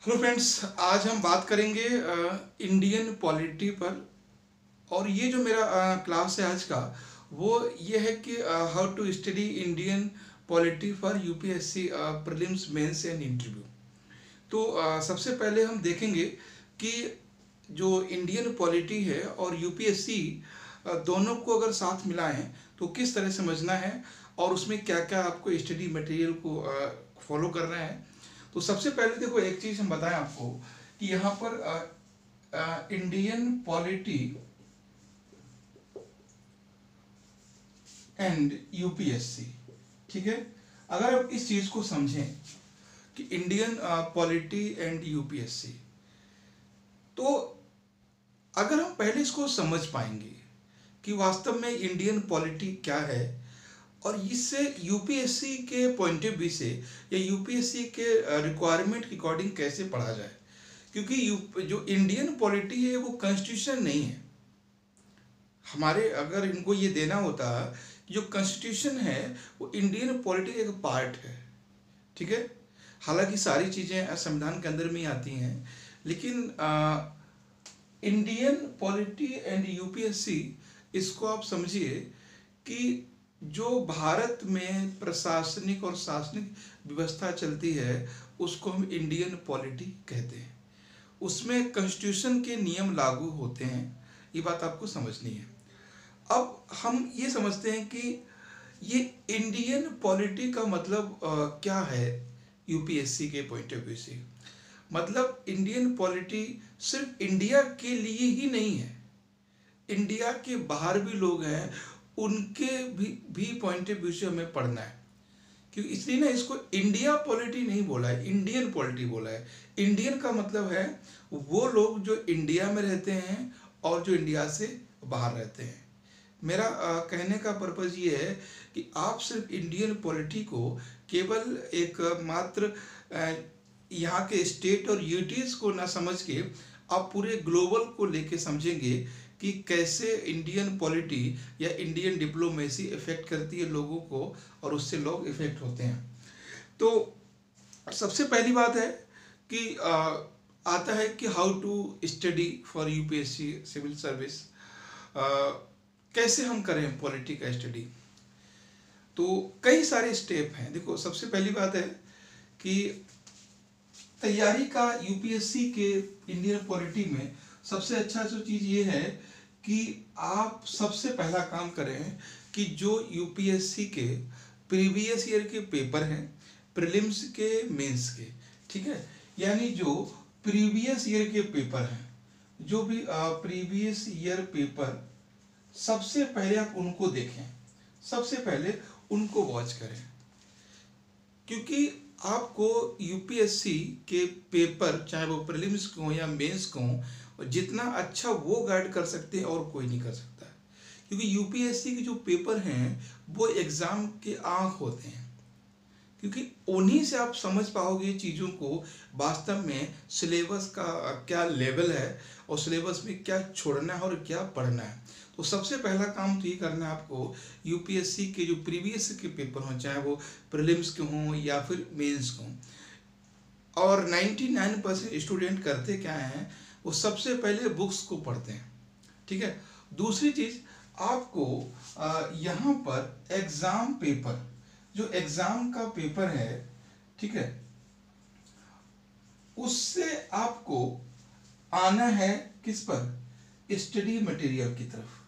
Hello friends, आज हम बात करेंगे इंडियन पॉलिटी पर। और ये जो मेरा क्लास है आज का, वो ये है कि how to study Indian polity for UPSC prelims mains and interview. तो सबसे पहले हम देखेंगे कि जो इंडियन पॉलिटी है और यूपीएससी दोनों को अगर साथ मिलाएं तो किस तरह समझना है और उसमें क्या क्या आपको स्टडी मटेरियल को फॉलो करना है। तो सबसे पहले देखो, एक चीज़ हम बताएं आपको कि यहाँ पर इंडियन पॉलिटी एंड यूपीएससी, ठीक है। अगर आप इस चीज़ को समझें कि इंडियन पॉलिटी एंड यूपीएससी, तो अगर हम पहले इसको समझ पाएंगे कि वास्तव में इंडियन पॉलिटी क्या है और इससे यूपीएससी के पॉइंट ऑफ व्यू से या यूपीएससी के रिक्वायरमेंट के अकॉर्डिंग कैसे पढ़ा जाए, क्योंकि जो इंडियन पॉलिटी है वो कॉन्स्टिट्यूशन नहीं है हमारे। अगर इनको ये देना होता, जो कॉन्स्टिट्यूशन है वो इंडियन पॉलिटी का एक पार्ट है, ठीक है। हालांकि सारी चीज़ें संविधान के अंदर में ही आती हैं, लेकिन इंडियन पॉलिटी एंड यूपीएससी, इसको आप समझिए कि जो भारत में प्रशासनिक और शासनिक व्यवस्था चलती है उसको हम इंडियन पॉलिटी कहते हैं। उसमें कॉन्स्टिट्यूशन के नियम लागू होते हैं, ये बात आपको समझनी है। अब हम ये समझते हैं कि ये इंडियन पॉलिटी का मतलब क्या है यूपीएससी के पॉइंट ऑफ व्यू से। मतलब इंडियन पॉलिटी सिर्फ इंडिया के लिए ही नहीं है, इंडिया के बाहर भी लोग हैं, उनके भी पॉइंट ऑफ व्यू से हमें पढ़ना है। क्योंकि इसलिए ना इसको इंडिया पॉलिटी नहीं बोला है, इंडियन पॉलिटी बोला है। इंडियन का मतलब है वो लोग जो इंडिया में रहते हैं और जो इंडिया से बाहर रहते हैं। मेरा कहने का पर्पज़ ये है कि आप सिर्फ इंडियन पॉलिटी को केवल एक मात्र यहाँ के स्टेट और यूटीज़ को ना समझ के आप पूरे ग्लोबल को लेके समझेंगे कि कैसे इंडियन पॉलिटी या इंडियन डिप्लोमेसी इफ़ेक्ट करती है लोगों को और उससे लोग इफ़ेक्ट होते हैं। तो सबसे पहली बात है कि आता है कि how to study for UPSC civil service, कैसे हम करें पॉलिटी का स्टडी। तो कई सारे स्टेप हैं। देखो, सबसे पहली बात है कि तैयारी का यूपीएससी के इंडियन पॉलिटी में सबसे अच्छा जो चीज़ ये है कि आप सबसे पहला काम करें कि जो यूपीएससी के प्रीवियस ईयर के पेपर हैं, प्रीलिम्स के, मेंस के, ठीक है, यानी जो प्रीवियस ईयर के पेपर हैं, जो भी प्रीवियस ईयर पेपर, सबसे पहले आप उनको देखें, सबसे पहले उनको वॉच करें। क्योंकि आपको यूपीएससी के पेपर, चाहे वो प्रीलिम्स को हो या मेंस को हो, जितना अच्छा वो गाइड कर सकते हैं और कोई नहीं कर सकता है। क्योंकि यूपीएससी के जो पेपर हैं वो एग्ज़ाम के आँख होते हैं, क्योंकि उन्हीं से आप समझ पाओगे चीज़ों को, वास्तव में सिलेबस का क्या लेवल है और सिलेबस में क्या छोड़ना है और क्या पढ़ना है। तो सबसे पहला काम तो ये करना है आपको, यूपीएससी के जो प्रीवियस के पेपर हों, चाहे वो प्रीलिम्स के हों या फिर मेंस के हों। और 99% स्टूडेंट करते क्या हैं, वो सबसे पहले बुक्स को पढ़ते हैं, ठीक है। दूसरी चीज़, आपको यहाँ पर एग्ज़ाम पेपर, जो एग्ज़ाम का पेपर है, ठीक है, उससे आपको आना है किस पर, स्टडी मटेरियल की तरफ,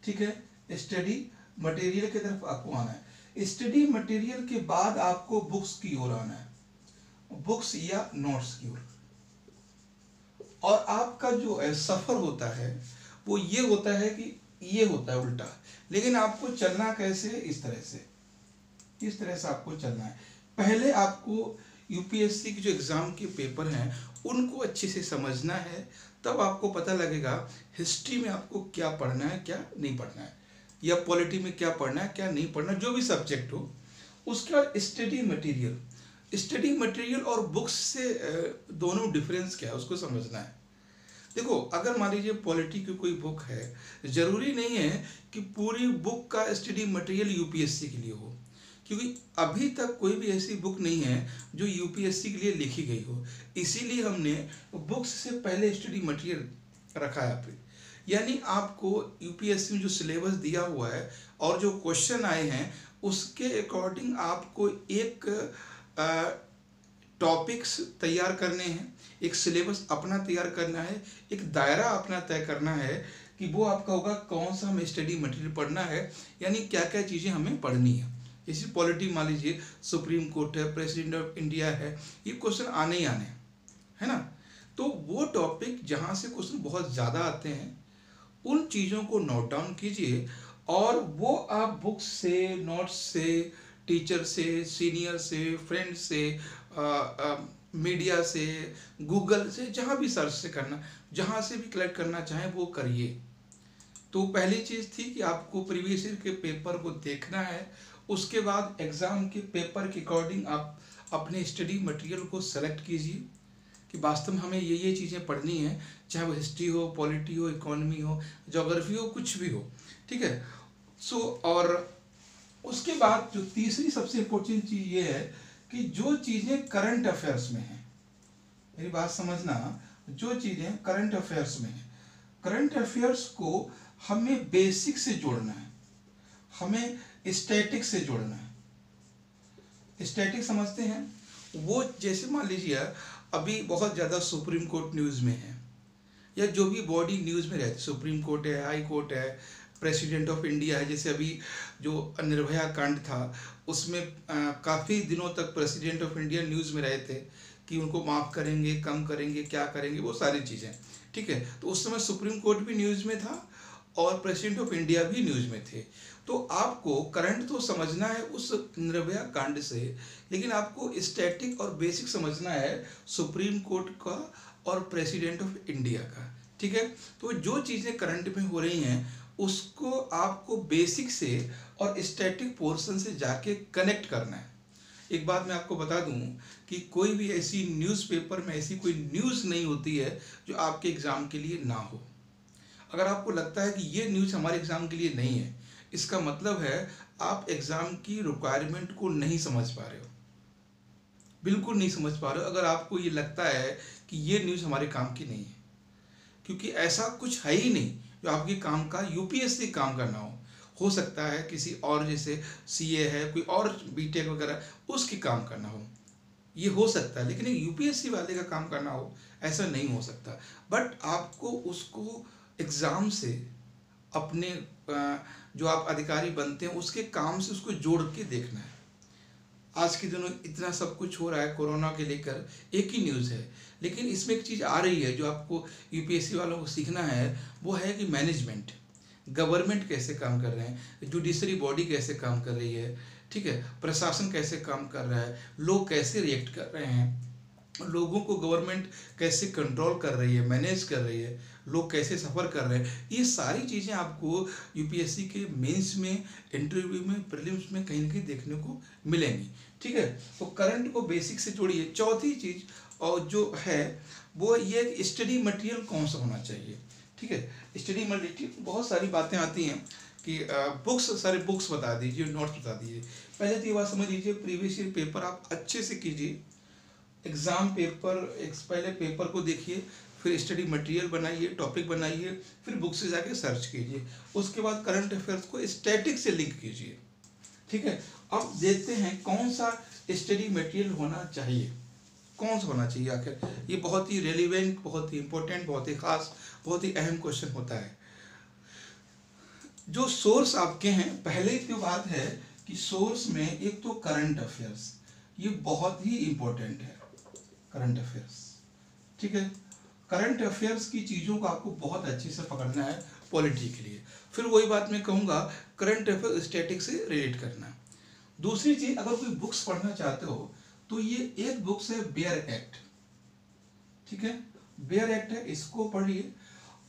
ठीक है। स्टडी मटेरियल की तरफ आपको आना है। स्टडी मटेरियल के बाद आपको बुक्स की ओर आना है, बुक्स या नोट्स की ओर। और आपका जो सफ़र होता है वो ये होता है कि ये होता है उल्टा, लेकिन आपको चलना कैसे, इस तरह से, इस तरह से आपको चलना है। पहले आपको यूपीएससी के जो एग्ज़ाम के पेपर हैं उनको अच्छे से समझना है, तब आपको पता लगेगा हिस्ट्री में आपको क्या पढ़ना है, क्या नहीं पढ़ना है, या पॉलिटी में क्या पढ़ना है, क्या नहीं पढ़ना, जो भी सब्जेक्ट हो। उसके बाद स्टडी मटेरियल, स्टडी मटेरियल और बुक्स से दोनों डिफरेंस क्या है उसको समझना है। देखो, अगर मान लीजिए पॉलिटी की कोई बुक है, ज़रूरी नहीं है कि पूरी बुक का स्टडी मटेरियल यूपीएससी के लिए हो। क्योंकि अभी तक कोई भी ऐसी बुक नहीं है जो यूपीएससी के लिए लिखी गई हो। इसीलिए हमने बुक्स से पहले स्टडी मटेरियल रखा है पे। यानी आपको यूपीएससी में जो सिलेबस दिया हुआ है और जो क्वेश्चन आए हैं उसके अकॉर्डिंग आपको एक टॉपिक्स तैयार करने हैं, एक सिलेबस अपना तैयार करना है, एक दायरा अपना तय करना है कि वो आपका होगा कौन सा हमें स्टडी मटेरियल पढ़ना है, यानी क्या क्या चीज़ें हमें पढ़नी है। जैसे पॉलिटी मान लीजिए, सुप्रीम कोर्ट है, प्रेसिडेंट ऑफ इंडिया है, ये क्वेश्चन आने ही आने है ना। तो वो टॉपिक जहाँ से क्वेश्चन बहुत ज़्यादा आते हैं उन चीज़ों को नोट डाउन कीजिए और वो आप बुक्स से, नोट्स से, टीचर से, सीनियर से, फ्रेंड से, मीडिया से, गूगल से, जहाँ भी सर्च से करना, जहाँ से भी कलेक्ट करना चाहें वो करिए। तो पहली चीज़ थी कि आपको प्रीवियस ईयर के पेपर को देखना है, उसके बाद एग्ज़ाम के पेपर के अकॉर्डिंग आप अपने स्टडी मटेरियल को सेलेक्ट कीजिए कि वास्तव में हमें ये चीज़ें पढ़नी है, चाहे वो हिस्ट्री हो, पॉलिटी हो, इकोनॉमी हो, ज्योग्राफी हो, कुछ भी हो, ठीक है। सो और उसके बाद जो तीसरी सबसे इम्पोर्टेंट चीज़ ये है कि जो चीज़ें करंट अफेयर्स में हैं, मेरी बात समझना, जो चीज़ें करंट अफेयर्स में हैं, करंट अफेयर्स को हमें बेसिक से जोड़ना है, हमें स्टैटिक से जोड़ना है। स्टैटिक समझते हैं वो, जैसे मान लीजिए अभी बहुत ज़्यादा सुप्रीम कोर्ट न्यूज़ में है या जो भी बॉडी न्यूज़ में रहती, सुप्रीम कोर्ट है, हाई कोर्ट है, प्रेसिडेंट ऑफ इंडिया है। जैसे अभी जो निर्भया कांड था उसमें काफ़ी दिनों तक प्रेसिडेंट ऑफ इंडिया न्यूज़ में रहे थे कि उनको माफ़ करेंगे, कम करेंगे, क्या करेंगे, वो सारी चीज़ें, ठीक है। तो उस समय सुप्रीम कोर्ट भी न्यूज़ में था और प्रेसिडेंट ऑफ इंडिया भी न्यूज़ में थे। तो आपको करंट तो समझना है उस निर्भया कांड से, लेकिन आपको स्टैटिक और बेसिक समझना है सुप्रीम कोर्ट का और प्रेसिडेंट ऑफ इंडिया का, ठीक है। तो जो चीज़ें करंट में हो रही हैं उसको आपको बेसिक से और स्टैटिक पोर्शन से जाके कनेक्ट करना है। एक बात मैं आपको बता दूं कि कोई भी ऐसी न्यूज़पेपर में ऐसी कोई न्यूज़ नहीं होती है जो आपके एग्ज़ाम के लिए ना हो। अगर आपको लगता है कि ये न्यूज़ हमारे एग्ज़ाम के लिए नहीं है, इसका मतलब है आप एग्ज़ाम की रिक्वायरमेंट को नहीं समझ पा रहे हो, बिल्कुल नहीं समझ पा रहे हो। अगर आपको ये लगता है कि ये न्यूज़ हमारे काम की नहीं है, क्योंकि ऐसा कुछ है ही नहीं जो आपके काम का, यूपीएससी काम करना हो सकता है किसी और, जैसे सीए है, कोई और बीटेक वगैरह उसकी काम करना हो, ये हो सकता है, लेकिन यूपीएससी वाले का काम करना हो ऐसा नहीं हो सकता। बट आपको उसको एग्ज़ाम से अपने जो आप अधिकारी बनते हैं उसके काम से उसको जोड़ के देखना है। आज के दिनों इतना सब कुछ हो रहा है कोरोना के लेकर, एक ही न्यूज़ है, लेकिन इसमें एक चीज़ आ रही है जो आपको यूपीएससी वालों को सीखना है, वो है कि मैनेजमेंट, गवर्नमेंट कैसे काम कर रहे हैं, जुडिशरी बॉडी कैसे काम कर रही है, ठीक है, प्रशासन कैसे काम कर रहा है, लोग कैसे रिएक्ट कर रहे हैं, लोगों को गवर्नमेंट कैसे कंट्रोल कर रही है, मैनेज कर रही है, लोग कैसे सफ़र कर रहे हैं, ये सारी चीज़ें आपको यूपीएससी के मेंस में, इंटरव्यू में, प्रीलिम्स में कहीं ना कहीं देखने को मिलेंगी, ठीक है। तो करंट को बेसिक से जोड़िए। चौथी चीज़ और जो है वो ये स्टडी मटेरियल कौन सा होना चाहिए, ठीक है। स्टडी मटेरियल बहुत सारी बातें आती हैं कि बुक्स, सारे बुक्स बता दीजिए, नोट्स बता दीजिए। पहले तो ये बात समझ लीजिए, प्रीवियस ईयर पेपर आप अच्छे से कीजिए, एग्ज़ाम पेपर, पहले पेपर को देखिए, फिर स्टडी मटेरियल बनाइए, टॉपिक बनाइए, फिर बुक से जाके सर्च कीजिए, उसके बाद करंट अफेयर्स को स्टैटिक से लिंक कीजिए, ठीक है। अब देखते हैं कौन सा स्टडी मटेरियल होना चाहिए, कौन सा होना चाहिए आखिर। ये बहुत ही रेलिवेंट, बहुत ही इंपॉर्टेंट, बहुत ही खास, बहुत ही अहम क्वेश्चन होता है। जो सोर्स आपके हैं, पहले की बात है कि सोर्स में एक तो करंट अफेयर्स, ये बहुत ही इंपॉर्टेंट है, करंट अफेयर्स, ठीक है। करंट अफेयर्स की चीज़ों को आपको बहुत अच्छे से पकड़ना है पॉलिटी के लिए। फिर वही बात मैं कहूँगा, करंट अफेयर स्टैटिक से रिलेट करना। दूसरी चीज़, अगर कोई बुक्स पढ़ना चाहते हो तो ये एक बुक्स है बेयर एक्ट, ठीक है, बेयर एक्ट है, इसको पढ़िए।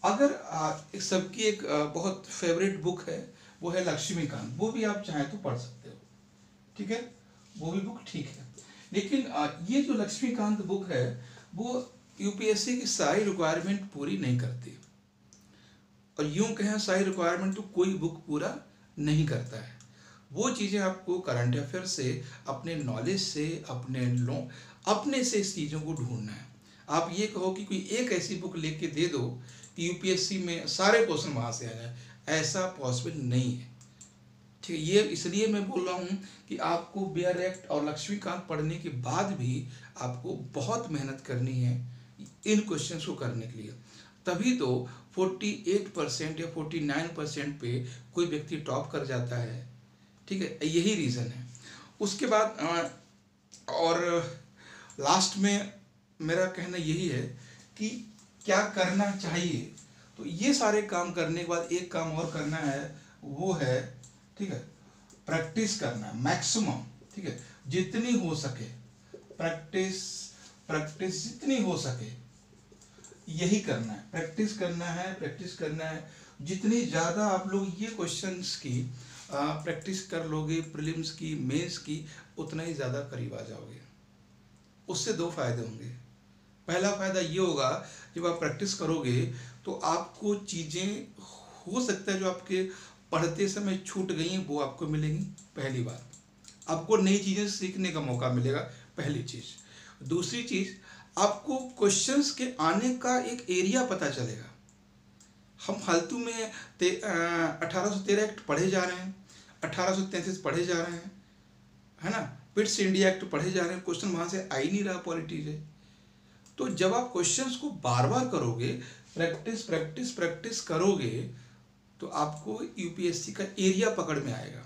अगर सबकी एक बहुत फेवरेट बुक है, वो है लक्ष्मीकांत, वो भी आप चाहें तो पढ़ सकते हो, ठीक है, वो भी बुक ठीक है। लेकिन ये जो लक्ष्मीकांत बुक है वो यूपीएससी की सारी रिक्वायरमेंट पूरी नहीं करती, और यूं कहें सारी रिक्वायरमेंट तो कोई बुक पूरा नहीं करता है। वो चीज़ें आपको करंट अफेयर से, अपने नॉलेज से, अपने से इस चीज़ों को ढूंढना है। आप ये कहो कि कोई एक ऐसी बुक लेके दे दो कि यूपीएससी में सारे क्वेश्चन वहाँ से आ जाए, ऐसा पॉसिबल नहीं है। ठीक है, ये इसलिए मैं बोल रहा हूँ कि आपको बी आर एक्ट और लक्ष्मीकांत पढ़ने के बाद भी आपको बहुत मेहनत करनी है इन क्वेश्चंस को करने के लिए। तभी तो 48% या 49% पे कोई व्यक्ति टॉप कर जाता है। ठीक है, यही रीज़न है। उसके बाद और लास्ट में मेरा कहना यही है कि क्या करना चाहिए। तो ये सारे काम करने के बाद एक काम और करना है, वो है, ठीक है, प्रैक्टिस करना मैक्सिमम। ठीक है, जितनी हो सके प्रैक्टिस, प्रैक्टिस जितनी हो सके यही करना है, प्रैक्टिस करना है, प्रैक्टिस करना है। जितनी ज़्यादा आप लोग ये क्वेश्चंस की प्रैक्टिस कर लोगे, प्रीलिम्स की, मेंस की, उतना ही ज़्यादा करीब आ जाओगे। उससे दो फायदे होंगे। पहला फायदा ये होगा, जब आप प्रैक्टिस करोगे तो आपको चीज़ें हो सकता है जो आपके पढ़ते समय छूट गई हैं वो आपको मिलेंगी, पहली बात। आपको नई चीज़ें सीखने का मौका मिलेगा, पहली चीज़। दूसरी चीज़, आपको क्वेश्चंस के आने का एक एरिया पता चलेगा। हम फालतू में 1813 एक्ट पढ़े जा रहे हैं, 1833 पढ़े जा रहे हैं, है ना, पिट्स इंडिया एक्ट पढ़े जा रहे हैं, क्वेश्चन वहाँ से आ ही नहीं रहा पॉलिटी से। तो जब आप क्वेश्चंस को बार बार करोगे, प्रैक्टिस प्रैक्टिस प्रैक्टिस करोगे, तो आपको यूपीएससी का एरिया पकड़ में आएगा।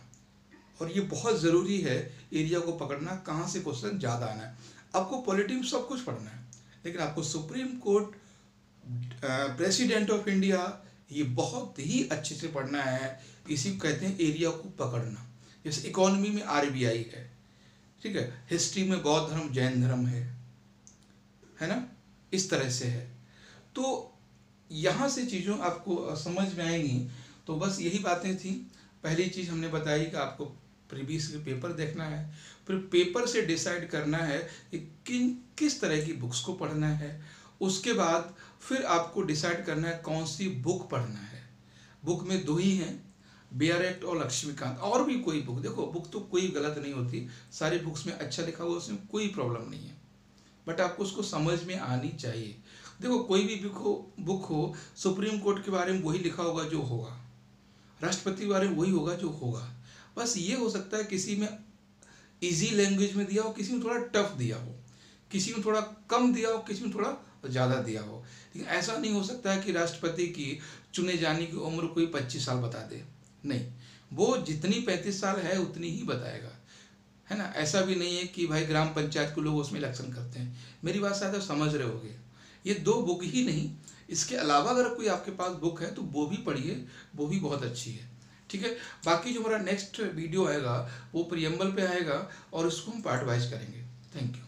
और ये बहुत ज़रूरी है एरिया को पकड़ना, कहाँ से क्वेश्चन ज़्यादा आना है। आपको पॉलिटी में सब कुछ पढ़ना है, लेकिन आपको supreme court, president of India, ये बहुत ही अच्छे से पढ़ना है। इसी को कहते हैं एरिया को पकड़ना। जैसे इकोनॉमी में आरबीआई है, ठीक है, हिस्ट्री में बौद्ध धर्म, जैन धर्म है ना, इस तरह से है। तो यहाँ से चीज़ों आपको समझ में आएंगी। तो बस यही बातें थी। पहली चीज़ हमने बताई कि आपको प्रीवियस पेपर देखना है, फिर पेपर से डिसाइड करना है कि किस तरह की बुक्स को पढ़ना है। उसके बाद फिर आपको डिसाइड करना है कौन सी बुक पढ़ना है। बुक में दो ही हैं, बी आर एक्ट और लक्ष्मीकांत। और भी कोई बुक, देखो बुक तो कोई गलत नहीं होती, सारी बुक्स में अच्छा लिखा हुआ, उसमें कोई प्रॉब्लम नहीं है, बट आपको उसको समझ में आनी चाहिए। देखो कोई भी बुक हो, सुप्रीम कोर्ट के बारे में वही लिखा होगा जो होगा, राष्ट्रपति के बारे में वही होगा जो होगा। बस ये हो सकता है किसी में इजी लैंग्वेज में दिया हो, किसी में थोड़ा टफ दिया हो, किसी में थोड़ा कम दिया हो, किसी में थोड़ा ज़्यादा दिया हो। लेकिन ऐसा नहीं हो सकता है कि राष्ट्रपति की चुने जाने की उम्र कोई 25 साल बता दे, नहीं, वो जितनी 35 साल है उतनी ही बताएगा, है ना। ऐसा भी नहीं है कि भाई ग्राम पंचायत के लोग उसमें इलेक्शन करते हैं। मेरी बात शायद आप समझ रहे होगे। ये दो बुक ही नहीं, इसके अलावा अगर कोई आपके पास बुक है तो वो भी पढ़िए, वो भी बहुत अच्छी है। ठीक है, बाकी जो हमारा नेक्स्ट वीडियो आएगा वो प्रियम्बल पे आएगा और इसको हम पार्ट वाइज करेंगे। Thank you.